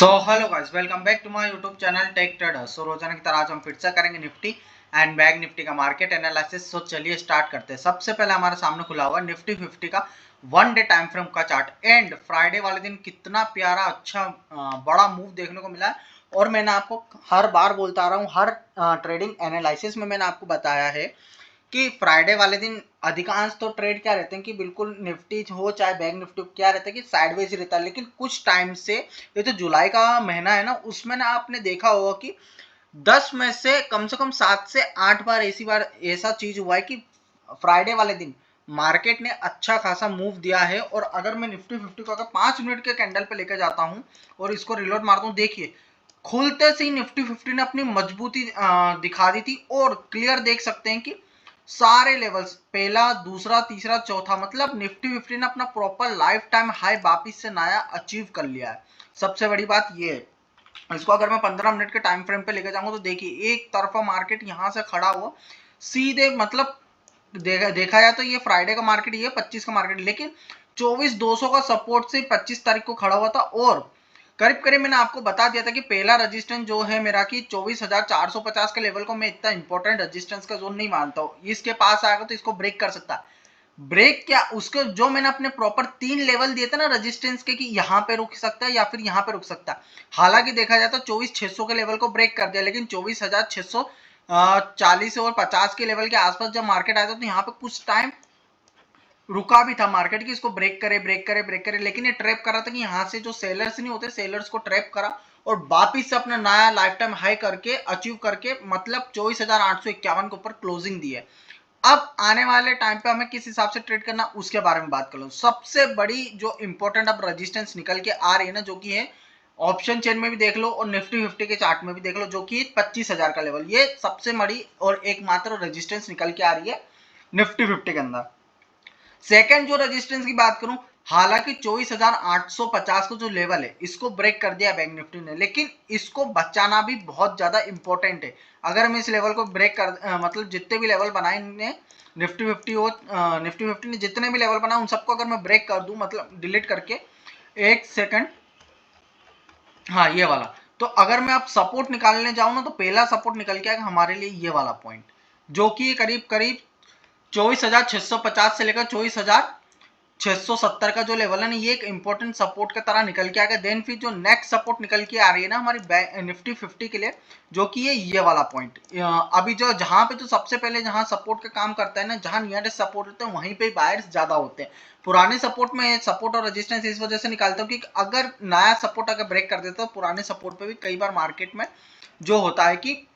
So hello guys, welcome back to my YouTube channel tech trader. So रोजाना की तरह आज हम फिर से करेंगे निफ्टी एंड बैंक निफ्टी का मार्केट एनालिसिस। सो चलिए स्टार्ट करते हैं। सबसे पहले हमारे सामने खुला हुआ निफ्टी 50 का वन डे टाइम फ्रेम का चार्ट। एंड फ्राइडे वाले दिन कितना प्यारा अच्छा बड़ा मूव देखने को मिला है। और मैंने आपको हर बार बोलता आ रहा हूँ, हर ट्रेडिंग एनालिसिस में मैंने आपको बताया है कि फ्राइडे वाले दिन अधिकांश तो ट्रेड क्या रहते हैं कि बिल्कुल निफ्टी हो चाहे बैंक निफ्टी क्या रहता है कि साइडवेज रहता है। लेकिन कुछ टाइम से, ये तो जुलाई का महीना है ना, उसमें ना आपने देखा होगा कि 10 में से कम 7 से 8 बार ऐसा चीज हुआ है कि फ्राइडे वाले दिन मार्केट ने अच्छा खासा मूव दिया है। और अगर मैं निफ्टी 50 को अगर 5 मिनट के कैंडल पे लेकर जाता हूं और इसको रिलोड मारता हूं, देखिए खुलते से ही निफ्टी 50 ने अपनी मजबूती दिखा दी थी। और क्लियर देख सकते हैं कि सारे लेवल्स, पहला दूसरा तीसरा चौथा, मतलब निफ्टी 50 ने अपना प्रॉपर लाइफ टाइम हाई वापिस से नया अचीव कर लिया है। सबसे बड़ी बात ये है। इसको अगर मैं 15 मिनट के टाइम फ्रेम पे लेकर जाऊंगा तो देखिए एक तरफा मार्केट यहां से खड़ा हुआ सीधे, मतलब देखा जाए तो ये फ्राइडे का मार्केट, ये 25 का मार्केट, लेकिन 24,200 का सपोर्ट से 25 तारीख को खड़ा हुआ था। और करीब करीब मैंने आपको बता दिया था कि पहला रेजिस्टेंस जो है मेरा कि 24,450 के लेवल को मैं इतना इंपॉर्टेंट रेजिस्टेंस का जोन नहीं मानता हूं। इसके पास आएगा तो इसको ब्रेक कर सकता है। ब्रेक क्या, उसके जो मैंने अपने प्रॉपर 3 लेवल दिए थे ना रेजिस्टेंस के कि यहाँ पे रुक सकता है या फिर यहाँ पे रुक सकता है। हालांकि देखा जाए तो 24,600 के लेवल को ब्रेक कर दिया, लेकिन 24,640 और 50 के लेवल के आसपास जब मार्केट आया था तो यहाँ पे कुछ टाइम रुका भी था मार्केट की इसको ब्रेक करे ब्रेक करे ब्रेक करे। लेकिन ये ट्रैप कर रहा था कि यहाँ से जो सेलर्स नहीं होते, सेलर्स को ट्रैप करा और वापिस से अपना नया लाइफ टाइम हाई करके अचीव करके, मतलब 24,851 के ऊपर क्लोजिंग दी है। अब आने वाले टाइम पे हमें किस हिसाब से ट्रेड करना उसके बारे में बात कर लो। सबसे बड़ी जो इंपॉर्टेंट अब रेजिस्टेंस निकल के आ रही है ना, जो कि है ऑप्शन चेन में भी देख लो और निफ्टी 50 के चार्ट में भी देख लो, जो कि 25,000 का लेवल, ये सबसे बड़ी और एकमात्र रेजिस्टेंस निकल के आ रही है निफ्टी 50 के अंदर। सेकंड जो रेजिस्टेंस की बात करूं, हालांकि 24,850 का जो लेवल है इसको ब्रेक कर दिया बैंक निफ्टी ने, लेकिन इसको बचाना भी बहुत ज्यादा इंपॉर्टेंट है। अगर मैं इस लेवल को ब्रेक कर मतलब जितने भी लेवल बनाए इन्हें निफ्टी 50 हो, निफ्टी 50 ने जितने भी लेवल बनाए उन सबको अगर मैं ब्रेक कर दूं, मतलब डिलीट करके, एक सेकंड, हाँ ये वाला, तो अगर मैं अब सपोर्ट निकालने जाऊं ना तो पहला सपोर्ट निकल के आएगा हमारे लिए ये वाला पॉइंट, जो कि करीब करीब 24,650 से लेकर 24,670 का जो लेवल है ना, ये एक इंपॉर्टेंट सपोर्ट की तरह निकल के आएगा। देन फिर जो नेक्स्ट सपोर्ट निकल के आ रही है ना हमारी निफ्टी 50 के लिए, जो कि ये वाला पॉइंट, अभी जो जहां पे जो सबसे पहले जहां सपोर्ट का काम करता है ना, जहां नियरेस्ट सपोर्ट होते हैं वहीं पे बायर्स ज्यादा होते हैं। पुराने सपोर्ट में सपोर्ट और रेजिस्टेंस इस वजह से निकालता हूँ कि अगर नया सपोर्ट अगर ब्रेक कर देता तो पुराने सपोर्ट पे भी कई बार मार्केट में जो होता है कि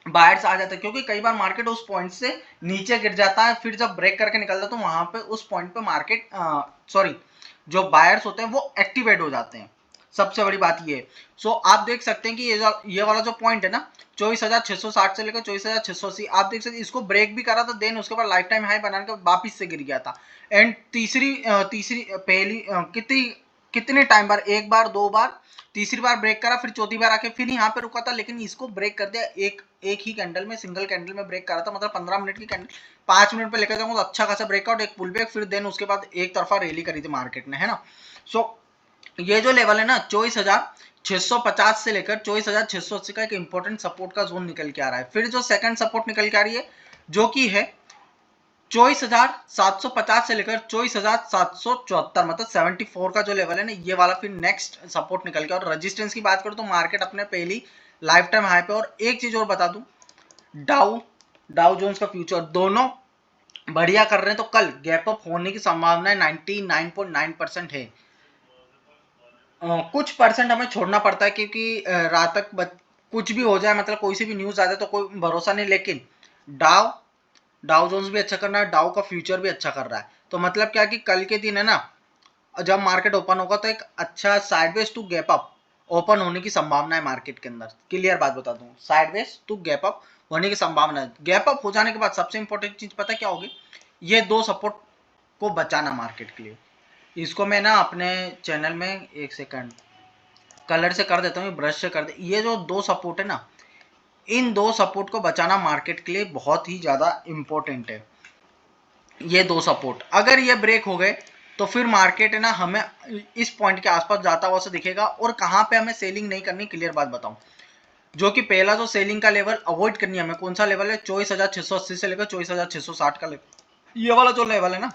बायर्स आ जाता है, क्योंकि कई बार मार्केट उस पॉइंट से नीचे गिर जाता है, फिर जब ब्रेक करके निकलता है तो वहां पे उस पॉइंट पे मार्केट सॉरी जो बायर्स होते हैं वो एक्टिवेट हो जाते हैं। सबसे बड़ी बात ये है। सो आप देख सकते हैं कि ये वाला जो पॉइंट है ना 24,660 से लेकर 24,680, आप देख सकते हैं इसको ब्रेक भी करा था, देन उसके बाद लाइफ टाइम हाई बनाने के वापिस से गिर गया था। एंड तीसरी पहली कितनी कितने टाइम बार, एक बार दो बार, तीसरी बार ब्रेक करा, फिर चौथी बार आके फिर यहाँ पे रुका था, लेकिन इसको ब्रेक कर दिया एक ही कैंडल में, सिंगल कैंडल में ब्रेक करा था। मतलब 15 मिनट की कैंडल 5 मिनट पे लेकर जाऊंगा तो अच्छा खासा ब्रेकआउट, एक पुल बैक, फिर देन उसके बाद एक तरफा रैली करी थी मार्केट ने, है ना। सो ये जो लेवल है ना 24,650 से लेकर 24,680 का एक इंपॉर्टेंट सपोर्ट का जोन निकल के आ रहा है। फिर जो सेकंड सपोर्ट निकल के आ रही है जो कि है 24,750 से लेकर 24,774, मतलब 74 का जो लेवल है ना, ये वाला फिर नेक्स्ट सपोर्ट निकल के। और रेजिस्टेंस की बात करूं तो मार्केट अपने पहली लाइफ टाइम हाई पे, और एक चीज और बता दूं, डाउ डाउ जोन्स का फ्यूचर दोनों बढ़िया कर रहे हैं, तो कल गैप अप होने की संभावना 99.9% है। कुछ परसेंट हमें छोड़ना पड़ता है क्योंकि रात तक कुछ भी हो जाए, मतलब कोई सी भी न्यूज आ जाए तो कोई भरोसा नहीं, लेकिन डाउ डाउ जोन्स भी अच्छा कर रहा है, डाउ का फ्यूचर भी अच्छा कर रहा है। तो मतलब क्या कि कल के दिन है ना, जब मार्केट ओपन होगा तो एक अच्छा sideways to gap up open होने की संभावना है मार्केट के अंदर। क्लियर बात बता दूं, साइडवेज टू गैप अप होने की संभावना है। गैप अप हो जाने के बाद सबसे इंपॉर्टेंट चीज पता क्या होगी, ये दो सपोर्ट को बचाना मार्केट के लिए। इसको मैं ना अपने चैनल में एक सेकंड कलर से कर देता हूँ, ब्रश से कर दे। ये जो दो सपोर्ट है ना, इन दो सपोर्ट को बचाना मार्केट के लिए बहुत ही ज्यादा इंपॉर्टेंट है। ये दो सपोर्ट अगर ये ब्रेक हो गए तो फिर मार्केट है ना हमें इस पॉइंट के आसपास जाता हुआ से दिखेगा। और कहाँ पे हमें सेलिंग नहीं करनी, क्लियर बात बताऊं, जो कि पहला जो सेलिंग का लेवल अवॉइड करनी है हमें, कौन सा लेवल है, 24,680 से लेकर 24,660 का लेवल, ये वाला जो लेवल है ना,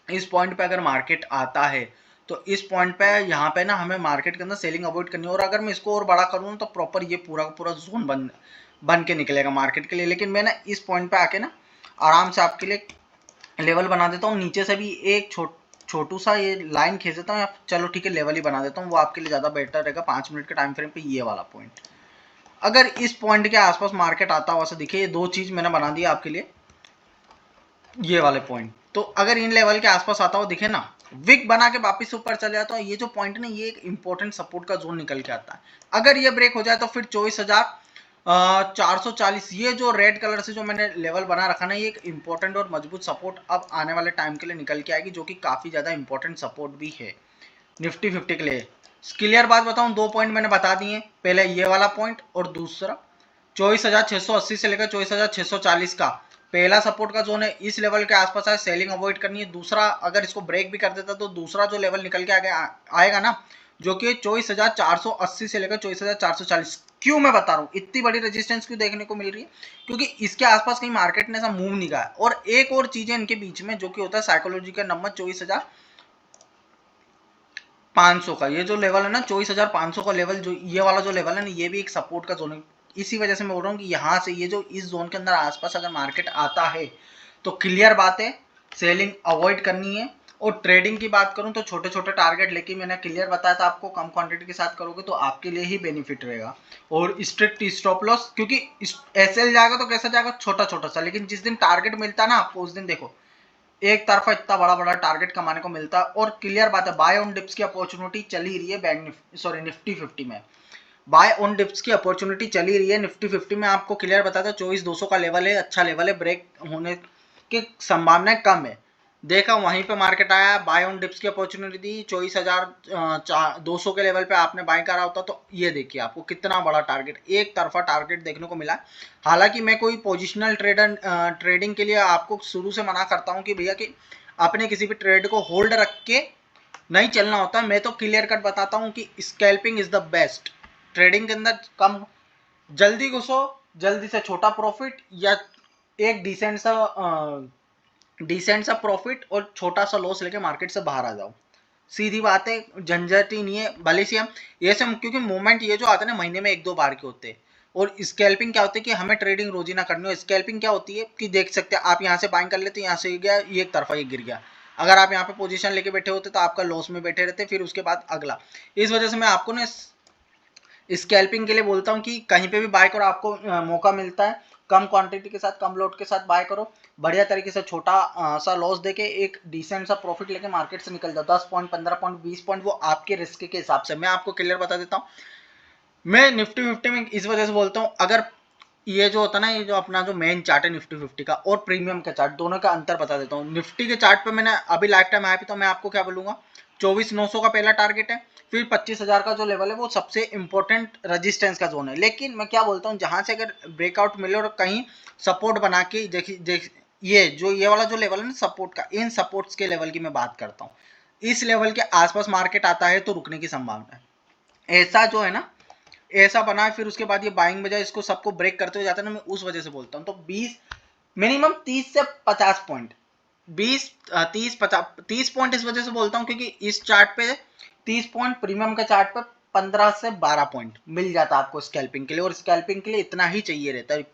इस पॉइंट पे अगर मार्केट आता है तो इस पॉइंट पे यहाँ पे ना हमें मार्केट के अंदर सेलिंग अवॉइड करनी है। और अगर मैं इसको और बड़ा करूँ तो प्रॉपर ये पूरा का पूरा जोन बन के निकलेगा मार्केट के लिए। लेकिन मैं ना इस पॉइंट पे आके ना आराम से आपके लिए लेवल बना देता हूँ, नीचे से भी एक छोटू सा ये लाइन खींच देता हूँ, या चलो ठीक है लेवल ही बना देता हूँ, वो आपके लिए ज़्यादा बेटर रहेगा 5 मिनट के टाइम फ्रेम पे। ये वाला पॉइंट अगर इस पॉइंट के आसपास मार्केट आता हुआ से दिखे, ये दो चीज़ मैंने बना दिया आपके लिए, ये वाले पॉइंट, तो अगर इन लेवल के आसपास आता हुआ दिखे ना, विक बना के वापिस ऊपर चले जाता है, ये जो पॉइंट ना ये एक इंपॉर्टेंट सपोर्ट का जोन निकल के आता है। अगर ये ब्रेक हो जाए तो फिर 24,440, ये जो रेड कलर से जो मैंने लेवल बना रखा ना, ये एक इंपॉर्टेंट और मजबूत सपोर्ट अब आने वाले टाइम के लिए निकल के आएगी, जो कि काफी ज्यादा इंपॉर्टेंट सपोर्ट भी है निफ्टी 50 के लिए। क्लियर बात बताऊं, दो पॉइंट मैंने बता दिए, पहले ये वाला पॉइंट और दूसरा 24,680 से लेकर 24,640 का पहला सपोर्ट का जोन है, इस लेवल के आसपास है, सेलिंग अवॉइड करनी है। दूसरा अगर इसको ब्रेक भी कर देता तो दूसरा जो लेवल निकल के आएगा ना, जो कि 24,480 से लेकर 24,440। क्यों मैं बता रहा हूँ इतनी बड़ी रेजिस्टेंस क्यों देखने को मिल रही है, क्योंकि इसके आसपास कहीं मार्केट ने ऐसा मूव नहीं किया। और एक और चीज है इनके बीच में, जो कि होता है साइकोलॉजी का नंबर 24,500 का, ये जो लेवल है ना 24,500 का लेवल, जो ये वाला जो लेवल है ना, ये भी एक सपोर्ट का जोन है। इसी वजह से मैं बोल रहा हूँ कि यहाँ से ये जो इस जोन के अंदर आसपास अगर मार्केट आता है तो क्लियर बात है सेलिंग अवॉइड करनी है। और ट्रेडिंग की बात करूं तो छोटे छोटे टारगेट लेके मैंने क्लियर बताया था आपको, कम क्वांटिटी के साथ करोगे तो आपके लिए ही बेनिफिट रहेगा। और स्ट्रिक्ट स्टॉप लॉस, क्योंकि ऐसे जाएगा तो कैसा जाएगा, छोटा छोटा सा, लेकिन जिस दिन टारगेट मिलता है ना आपको, उस दिन देखो एक तरफा इतना बड़ा बड़ा टारगेट कमाने को मिलता है। और क्लियर बात है बाय ऑन डिप्स की अपॉर्चुनिटी चली रही है निफ्टी 50 में, बाय ऑन डिप्स की अपॉर्चुनिटी चली रही है निफ्टी 50 में। आपको क्लियर बताता है 24,200 का लेवल है, अच्छा लेवल है, ब्रेक होने की संभावनाएं कम है। देखा वहीं पे मार्केट आया, बाय ऑन डिप्स की अपॉर्चुनिटी दी, 24,200 के लेवल पे आपने बाय करा होता तो ये देखिए आपको कितना बड़ा टारगेट, एक तरफा टारगेट देखने को मिला। हालांकि मैं कोई पोजिशनल ट्रेडिंग के लिए आपको शुरू से मना करता हूँ कि भैया कि अपने किसी भी ट्रेड को होल्ड रख के नहीं चलना होता। मैं तो क्लियर कट बताता हूँ कि scalping is the best trading के अंदर। कम जल्दी घुसो, जल्दी से छोटा प्रॉफिट, या एक डिसेंट सा प्रॉफिट और छोटा सा लॉस लेके मार्केट से बाहर आ जाओ। सीधी बात है, झंझट ही नहीं है। भले से हम ये सब, क्योंकि मूवमेंट ये जो आते हैं ना महीने में एक दो बार के होते हैं। और स्कैल्पिंग क्या होती है कि हमें ट्रेडिंग रोज ही ना करनी हो। स्कैल्पिंग क्या होती है कि देख सकते हैं आप यहाँ से बाइंग कर लेते, यहाँ से गया ये एक तरफा ये गिर गया, अगर आप यहाँ पे पोजीशन लेके बैठे होते तो आपका लॉस में बैठे रहते, फिर उसके बाद अगला। इस वजह से मैं आपको ना स्कैल्पिंग के लिए बोलता हूँ कि कहीं पे भी बाय करो, आपको मौका मिलता है कम क्वांटिटी के साथ कम लोड के साथ बाय करो, बढ़िया तरीके से छोटा सा लॉस देके एक डिसेंट सा प्रॉफिट लेके मार्केट से निकल जाओ। 10 पॉइंट 15 पॉइंट 20 पॉइंट वो आपके रिस्क के हिसाब से। मैं आपको क्लियर बता देता हूँ, मैं निफ्टी 50 में इस वजह से बोलता हूँ, अगर ये जो होता है ना, ये जो अपना जो मेन चार्ट है निफ्टी 50 का और प्रीमियम का चार्ट, दोनों का अंतर बता देता हूँ। निफ्टी के चार्ट पे मैंने अभी लाइफ टाइम आया तो मैं आपको क्या बोलूंगा, 24,900 का पहला टारगेट है, फिर 25,000 का जो लेवल है वो सबसे इंपॉर्टेंट रेजिस्टेंस का जोन है। लेकिन मैं क्या बोलता हूँ, जहां से अगर ब्रेकआउट मिले और कहीं सपोर्ट बना के देखिए ये वाला जो लेवल है ना सपोर्ट का, इन सपोर्ट्स के लेवल की मैं बात करता हूँ। इस लेवल के आसपास मार्केट आता है तो रुकने की संभावना है। ऐसा जो है ना, ऐसा बना है, फिर उसके बाद ये बाइंग बजाय इसको सबको ब्रेक करते हुए जाता है ना, मैं उस वजह से बोलता हूँ। तो 20 मिनिमम 30 से 50 पॉइंट, 20 30 50 30 पॉइंट इस वजह से बोलता हूँ क्योंकि इस चार्ट पे 30 पॉइंट, प्रीमियम के चार्ट पे 15 से 12 पॉइंट मिल जाता है आपको स्कैल्पिंग के लिए। और स्कैल्पिंग के लिए इतना ही चाहिए रहता है।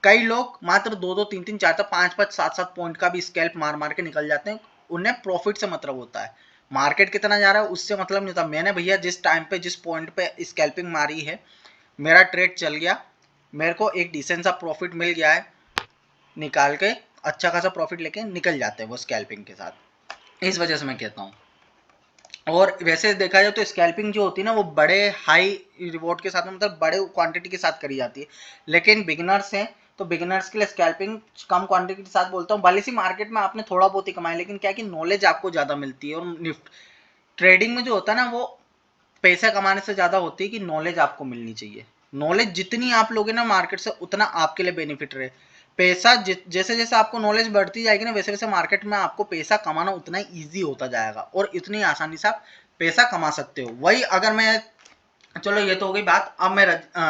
कई लोग मात्र 2 2 3 3 4 4 5 5 7 7 पॉइंट का भी स्कैल्प मार मार के निकल जाते हैं, उन्हें प्रॉफिट से मतलब होता है, मार्केट कितना जा रहा है उससे मतलब नहीं होता। मैंने भैया जिस टाइम पे जिस पॉइंट पे स्कैल्पिंग मारी है, मेरा ट्रेड चल गया, मेरे को एक डिसेंट सा प्रॉफिट मिल गया है, निकाल के अच्छा खासा प्रॉफिट लेके निकल जाते हैं वो स्कैल्पिंग के साथ। इस वजह से मैं कहता हूँ। और वैसे देखा जाए तो स्कैल्पिंग जो होती है ना वो बड़े हाई रिवॉर्ड के साथ में, मतलब बड़े क्वांटिटी के साथ करी जाती है। लेकिन बिगिनर्स हैं तो बिगिनर्स के लिए स्कैल्पिंग कम क्वांटिटी के साथ बोलता हूँ। भले सी मार्केट में आपने थोड़ा बहुत ही कमाया, लेकिन क्या कि नॉलेज आपको ज़्यादा मिलती है। और ट्रेडिंग में जो होता है ना वो पैसा कमाने से ज़्यादा होती है कि नॉलेज आपको मिलनी चाहिए। नॉलेज जितनी आप लोगे ना मार्केट से, उतना आपके लिए बेनिफिट रहे। पैसा जैसे जैसे आपको नॉलेज बढ़ती जाएगी ना, वैसे वैसे मार्केट में आपको पैसा कमाना उतना ही ईजी होता जाएगा और इतनी आसानी से आप पैसा कमा सकते हो। वही अगर मैं, चलो ये तो हो गई बात। अब मैं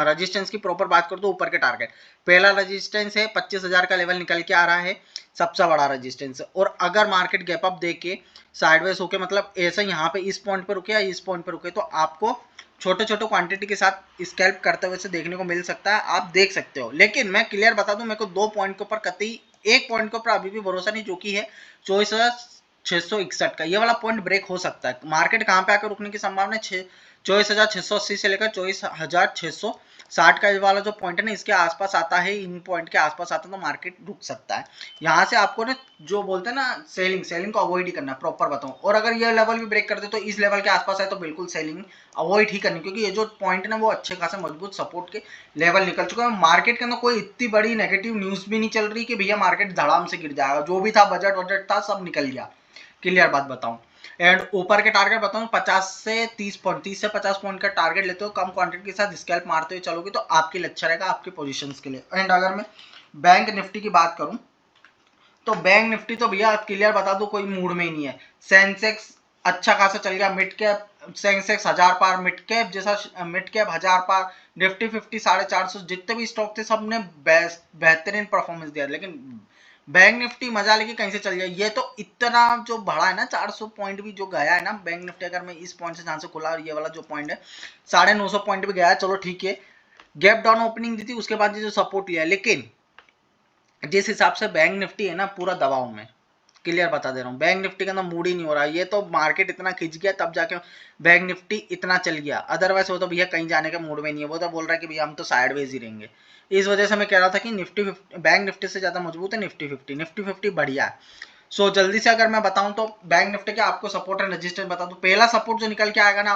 रजिस्टेंस की प्रॉपर बात करता हूँ। ऊपर के टारगेट, पहला रजिस्टेंस है 25,000 का लेवल निकल के आ रहा है, सबसे बड़ा रजिस्टेंस। और अगर मार्केट गैप अप देके साइडवेज होके मतलब ऐसा यहाँ पे इस पॉइंट पे रुके या इस पॉइंट पे रुके, तो आपको छोटे छोटे क्वांटिटी के साथ स्कैल्प करते हुए से देखने को मिल सकता है, आप देख सकते हो। लेकिन मैं क्लियर बता दूं, मेरे को 2 पॉइंट के ऊपर कतई, एक पॉइंट के ऊपर अभी भी भरोसा नहीं, जो कि है 24,661 का। ये वाला पॉइंट ब्रेक हो सकता है। मार्केट कहाँ पे आकर रुकने की संभावना है? 24,680 से लेकर 24,660 का वाला जो पॉइंट है ना, इसके आसपास आता है, इन पॉइंट के आसपास आता है तो मार्केट रुक सकता है। यहाँ से आपको ना जो बोलते हैं ना सेलिंग को अवॉइड ही करना है, प्रॉपर बताऊं। और अगर ये लेवल भी ब्रेक कर दे तो इस लेवल के आसपास है तो बिल्कुल सेलिंग अवॉइड ही करनी, क्योंकि ये जो पॉइंट है ना वो अच्छे खासे मजबूत सपोर्ट के लेवल निकल चुका है। मार्केट के अंदर कोई इतनी बड़ी नेगेटिव न्यूज भी नहीं चल रही कि भैया मार्केट धड़ाम से गिर जाएगा। जो भी था बजट था सब निकल गया। क्लियर बात बताऊं। एंड ऊपर के टारगेट बताऊं, 50 से 30 पॉइंट, 30 से 50 पॉइंट का टारगेट लेते हो, कम क्वांटिटी के साथ स्कैल्प मारते हुए चलोगे तो आपके लिए अच्छा रहेगा, आपके पोजीशंस के लिए। एंड अगर मैं बैंक निफ्टी की बात करूं तो बैंक निफ्टी तो भैया क्लियर बता दो कोई मूड में ही नहीं है। सेंसेक्स अच्छा खासा चल गया, मिड कैप सेंसेक्स 1000 पार, मिड कैप जैसा मिड कैप 1000 पार, निफ्टी 50 450, जितने भी स्टॉक थे सब ने बेहतरीन परफॉर्मेंस दिया। लेकिन बैंक निफ्टी मजा लेके कहीं से चल जाए। ये तो इतना जो बढ़ा है ना, 400 पॉइंट भी जो गया है ना बैंक निफ्टी, अगर मैं इस पॉइंट से जहां से खुला, ये वाला जो पॉइंट है 950 पॉइंट भी गया है, चलो ठीक है, गैप डाउन ओपनिंग दी थी, उसके बाद ये जो सपोर्ट लिया है। लेकिन जिस हिसाब से बैंक निफ्टी है ना पूरा दबाव में, क्लियर बता दे रहा हूँ, बैंक निफ्टी का ना मूड ही नहीं हो रहा। ये तो मार्केट इतना खिंच गया तब जाके बैंक निफ्टी इतना चल गया, अदरवाइज वो तो भैया कहीं जाने का मूड में नहीं है। वो तो बोल रहा है कि भैया हम तो साइडवेज ही रहेंगे। इस वजह से मैं कह रहा था कि निफ्टी बैंक निफ्टी से ज्यादा मजबूत है निफ्टी 50। निफ्टी 50 बढ़िया है। सो जल्दी से अगर मैं बताऊं तो बैंक निफ्टी के आपको सपोर्ट एंड रेजिस्टेंस बता दूं। पहला सपोर्ट जो निकल के आएगा ना,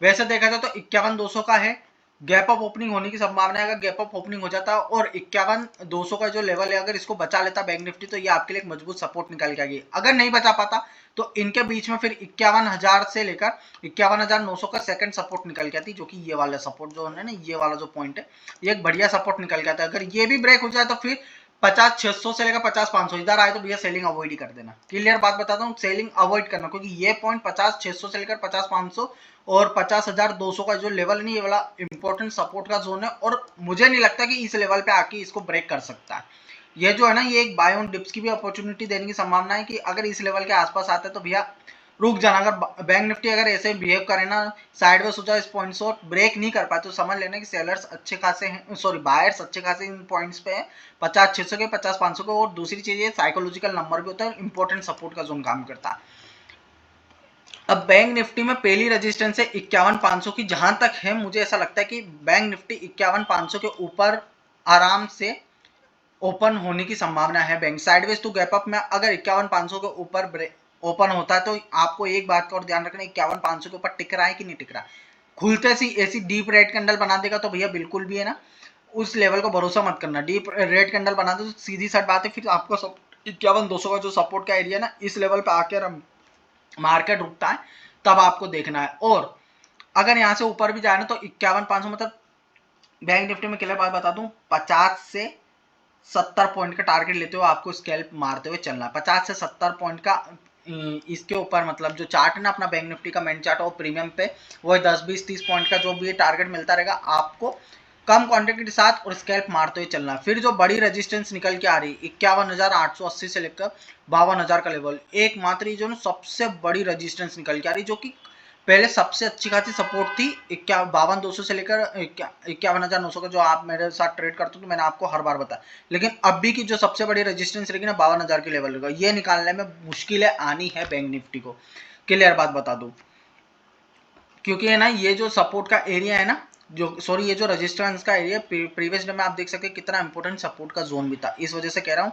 वैसे देखा जाए तो 51,200 का है, गैप अप ओपनिंग होने की संभावना है। अगर गैप अप ओपनिंग हो जाता है और 51,200 का जो लेवल है अगर इसको बचा लेता बैंक निफ्टी, तो ये आपके लिए एक मजबूत सपोर्ट निकल के आएगी। अगर नहीं बचा पाता तो इनके बीच में फिर 51,000 से लेकर 51,900 का सेकंड सपोर्ट निकल के आती, जो कि ये वाला सपोर्ट जो है ना, ये वाला जो पॉइंट है, ये एक बढ़िया सपोर्ट निकल के आता है। अगर ये भी ब्रेक हो जाए तो फिर 50,600 से लेकर 50,500 इधर आए तो भैया सेलिंग अवॉइड ही कर देना। क्लियर बात बताता हूँ, सेलिंग अवॉइड करना, क्योंकि ये पॉइंट 50,600 से लेकर 50,500 और 50,200 का जो लेवल नहीं, ये वाला इंपॉर्टेंट सपोर्ट का जोन है। और मुझे नहीं लगता कि इस लेवल पे आके इसको ब्रेक कर सकता है। ये जो है ना, ये एक बाय ऑन डिप्स की भी अपॉर्चुनिटी देने की संभावना है कि अगर इस लेवल के आसपास आता है तो भैया रुक जाना। अगर बैंक निफ्टी अगर ऐसे बिहेव करे ना, साइडवेज हो जाए इस पॉइंट से और ब्रेक नहीं कर पाए, तो समझ लेना कि सेलर्स अच्छे खासे हैं, सॉरी बायर्स अच्छे खासे इन पॉइंट्स पे है, 50,600 के, 50,500 के। और दूसरी चीज ये साइकोलॉजिकल नंबर भी होता है, इंपॉर्टेंट सपोर्ट का जोन काम करता है। अब बैंक निफ्टी में पहली रेजिस्टेंस है 51,500 की। जहां तक है मुझे ऐसा लगता है कि बैंक निफ्टी 51,500 के ऊपर आराम से ओपन होने की संभावना है। Bank sideways to gap up में अगर 51,500 के ऊपर ओपन होता है तो आपको एक बात का और ध्यान रखना, 51,500 के ऊपर टिक रहा है कि नहीं टिक रहा। खुलते सी ऐसी डीप रेड कैंडल बना देगा तो भैया बिल्कुल भी है ना उस लेवल को भरोसा मत करना। डीप रेड कैंडल बना दे तो सीधी साइड बात है, फिर आपको 51,200 का जो सपोर्ट का एरिया ना, इस लेवल पे आकर मार्केट रुकता है तब आपको देखना है। और अगर यहाँ से ऊपर भी जाए ना तो 51,500 मतलब बैंक निफ्टी में क्लियर बात बता दूं, 50 से 70 पॉइंट का टारगेट लेते हो आपको स्कैल्प मारते हुए चलना है। 50 से 70 पॉइंट का इसके ऊपर मतलब जो चार्ट है ना अपना बैंक निफ्टी का मेन चार्ट और प्रीमियम पे, वो 10 20 30 पॉइंट का जो भी टारगेट मिलता रहेगा आपको कम क्वांटिटी के साथ और स्कैल्प मारते हुए चलना। फिर जो बड़ी रेजिस्टेंस निकल के आ रही 51,880 से लेकर 52,000 का लेवल, एकमात्र जो ना सबसे बड़ी रेजिस्टेंस निकल के आ रही, जो कि पहले सबसे अच्छी खासी सपोर्ट थी 52,200 से लेकर 51,900 का, जो आप मेरे साथ ट्रेड करते हो तो मैंने आपको हर बार बताया। लेकिन अभी की जो सबसे बड़ी रेजिस्टेंस रहेगी ना 52,000 के लेवल रहेगा, ये निकालने में मुश्किलें आनी है बैंक निफ्टी को। क्लियर बात बता दूं, क्योंकि है ना ये जो सपोर्ट का एरिया है ना, जो सॉरी ये जो रेजिस्टेंस का एरिया प्रीवियस डे में आप देख सकते हैं कितना इंपॉर्टेंट सपोर्ट का जोन भी था। इस वजह से कह रहा हूँ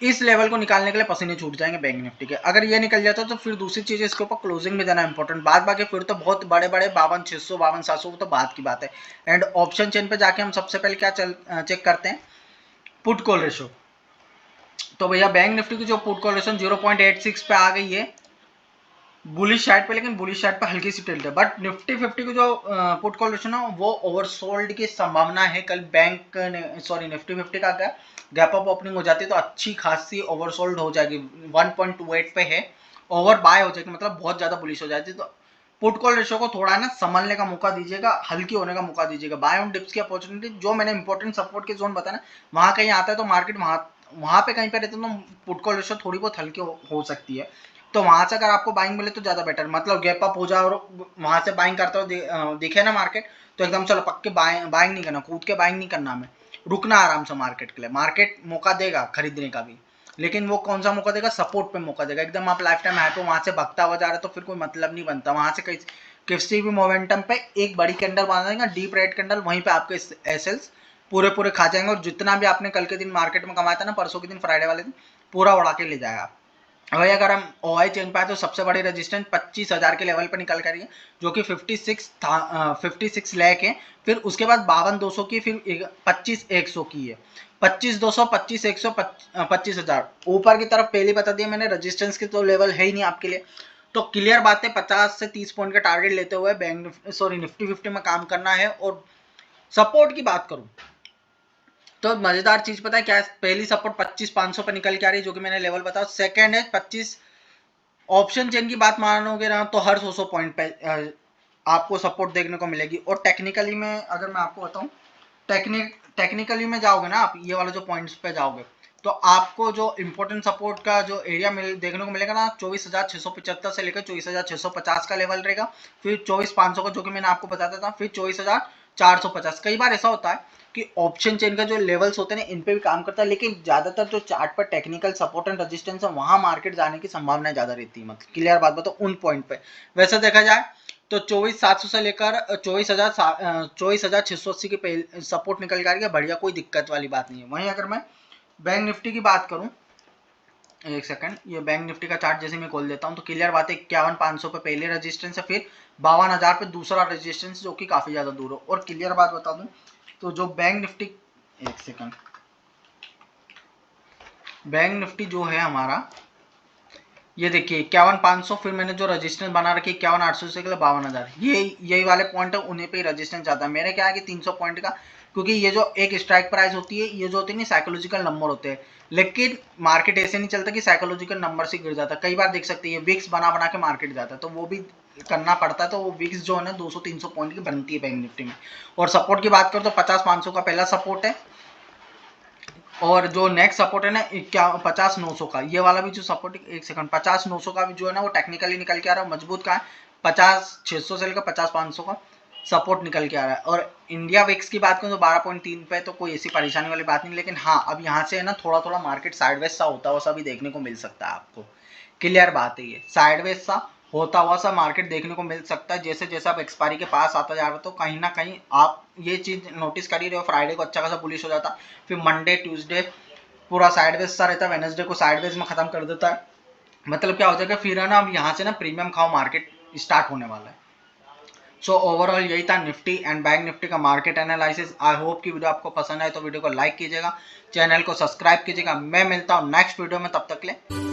इस लेवल को निकालने के लिए पसीने छूट जाएंगे बैंक निफ्टी के। अगर ये निकल जाता तो फिर दूसरी चीज इसके ऊपर क्लोजिंग में देना इंपॉर्टेंट। बाद बाकी फिर तो बहुत बड़े बड़े 52,600 52,700 तो बात की बात है। एंड ऑप्शन चेन पे जाके हम सबसे पहले क्या चेक करते हैं, पुट कॉल रेशो। तो भैया बैंक निफ्टी की जो पुट कॉल रेशो 0.86 पे आ गई है, बुलिश साइड पे, लेकिन बुलिश साइड पे हल्की सी टिल्ट है। बट निफ्टी 50 को जो पुट कॉल रेशियो ना वो ओवरसोल्ड की संभावना है। कल बैंक सॉरी निफ्टी 50 का क्या गैप अप ओपनिंग हो जाती है तो अच्छी खासी ओवरसोल्ड हो जाएगी, 1.28 पे है, ओवर बाय हो जाएगी, मतलब बहुत ज्यादा बुलिश हो जाती है। तो पुट कॉल रेशियो को थोड़ा ना संभलने का मौका दीजिएगा, हल्की होने का मौका दीजिएगा। बाय ऑन डिप्स की अपॉर्चुनिटी जो मैंने इंपॉर्टेंट सपोर्ट के जोन बताया ना वहां कहीं आता है तो मार्केट वहां पे कहीं पे रहते तो पुट कॉल रेशियो थोड़ी बहुत हल्की हो सकती है। तो वहां से अगर आपको बाइंग मिले तो ज्यादा बेटर, मतलब गैप अप हो जाए और वहां से बाइंग करते हुए दिखे ना मार्केट तो एकदम चलो पक्के बाइंग नहीं करना, कूद के बाइंग नहीं करना, हमें रुकना आराम से मार्केट के लिए। मार्केट मौका देगा खरीदने का भी, लेकिन वो कौन सा मौका देगा, सपोर्ट पे मौका देगा। एकदम आप लाइफ टाइम हाई पे वहां से भगता हुआ जा रहा है तो फिर कोई मतलब नहीं बनता। वहां से कहीं किसी भी मोमेंटम पे एक बड़ी कैंडल बना देगा, डीप रेड कैंडल, वहीं पे आपके एसएल्स पूरे पूरे खा जाएंगे और जितना भी आपने कल के दिन मार्केट में कमाया था ना, परसों के दिन फ्राइडे वाले दिन, पूरा उड़ा के ले जाएगा। वही अगर हम ओआई चेंज पाए तो सबसे बड़ी रेजिस्टेंस 25,000 के लेवल पर निकल कर है, जो कि 56 लाख है। फिर उसके बाद 52,200 की, फिर 25,100 की है, 25,200, 25,100, 25,000 ऊपर की तरफ पहले बता दिया मैंने, रेजिस्टेंस की तो लेवल है ही नहीं आपके लिए। तो क्लियर बात है 50 से 30 पॉइंट का टारगेट लेते हुए निफ्टी 50 में काम करना है। और सपोर्ट की बात करूं तो मजेदार चीज पता है क्या है, पहली सपोर्ट 25,500 पे निकल के आ रही है जो कि मैंने लेवल बताया। सेकंड है 25, ऑप्शन चेन की बात मानोगे ना तो हर 100 पॉइंट पे आपको सपोर्ट देखने को मिलेगी। और टेक्निकली में अगर मैं आपको बताऊं, टेक्निकली में जाओगे ना आप, ये वाले जो पॉइंट्स पे जाओगे तो आपको जो इंपॉर्टेंट सपोर्ट का जो एरिया देखने को मिलेगा ना, 24,675 से लेकर 24,650 का लेवल रहेगा। फिर 24,500 का जो कि मैंने आपको बताया था, फिर 24,450। कई बार ऐसा होता है कि ऑप्शन चेन का जो लेवल्स होते हैं इन पे भी काम करता है, लेकिन ज्यादातर जो चार्ट पर टेक्निकल सपोर्ट एंड रेजिस्टेंस है वहां मार्केट जाने की संभावना ज्यादा रहती है। मतलब क्लियर बात बताओ उन पॉइंट पे। वैसे देखा जाए तो 24,700 से लेकर 24,680 की सपोर्ट निकल के आ रही है, बढ़िया, कोई दिक्कत वाली बात नहीं है। वहीं अगर मैं बैंक निफ्टी की बात करूं, एक सेकंड, ये बैंक निफ्टी का चार्ट जैसे मैं खोल देता हूं तो क्लियर बात है 51,500 पे पहले रेजिस्टेंस है, फिर 52,000 पे दूसरा रेजिस्टेंस जो कि काफी ज्यादा दूर हो। और क्लियर बात बता दूं तो जो बैंक निफ्टी, एक सेकंड, बैंक निफ्टी जो है हमारा, ये देखिए 51,500, फिर मैंने जो रजिस्टेंस बना रखी 51,800 से 52,000, ये यही वाले पॉइंट है, उन्हीं पे ही रजिस्टेंस जाता है। मेरे क्या है कि 300 पॉइंट का, क्योंकि ये जो एक स्ट्राइक प्राइस होती है, ये जो होती है ना साइकोलॉजिकल नंबर होते हैं, लेकिन मार्केट ऐसे नहीं चलता कि साइकोलॉजिकल नंबर से गिर जाता। कई बार देख सकते हैं विक्स बना बना के मार्केट जाता है, तो वो भी करना पड़ता है। तो वो विक्स जो है ना 200-300 पॉइंट की बनती है बैंक निफ्टी में। और सपोर्ट की बात करो तो 50,500 का पहला सपोर्ट है, और जो नेक्स्ट सपोर्ट है ना 50,900 का, ये वाला भी जो सपोर्ट, एक सेकंड, 50,900 का भी जो है ना वो टेक्निकली निकल के आ रहा है, मजबूत का है। 50,600 से लेकर 50,500 का सपोर्ट निकल के आ रहा है। और इंडिया विक्स की बात करूं तो 12.3 पे, तो कोई ऐसी परेशानी वाली बात नहीं। लेकिन हाँ, अब यहाँ से है ना थोड़ा थोड़ा मार्केट साइडवेज सा होता हुआ सा भी देखने को मिल सकता है आपको। क्लियर बात है, ये साइडवेज सा होता हुआ सा मार्केट देखने को मिल सकता है। जैसे जैसे आप एक्सपायरी के पास आता जा रहा है तो कहीं ना कहीं आप ये चीज नोटिस कर ही रहे हो, फ्राइडे को अच्छा खासा बुलिश हो जाता, फिर मंडे ट्यूसडे पूरा साइडवेज सा रहता है, वेडनेसडे को साइडवेज में खत्म कर देता है। मतलब क्या हो जाएगा फिर है ना, अब यहाँ से ना प्रीमियम खाओ मार्केट स्टार्ट होने वाला है। सो ओवरऑल यही था निफ्टी एंड बैंक निफ्टी का मार्केट एनालिसिस। आई होप कि वीडियो आपको पसंद आए तो वीडियो को लाइक कीजिएगा, चैनल को सब्सक्राइब कीजिएगा। मैं मिलता हूँ नेक्स्ट वीडियो में, तब तक ले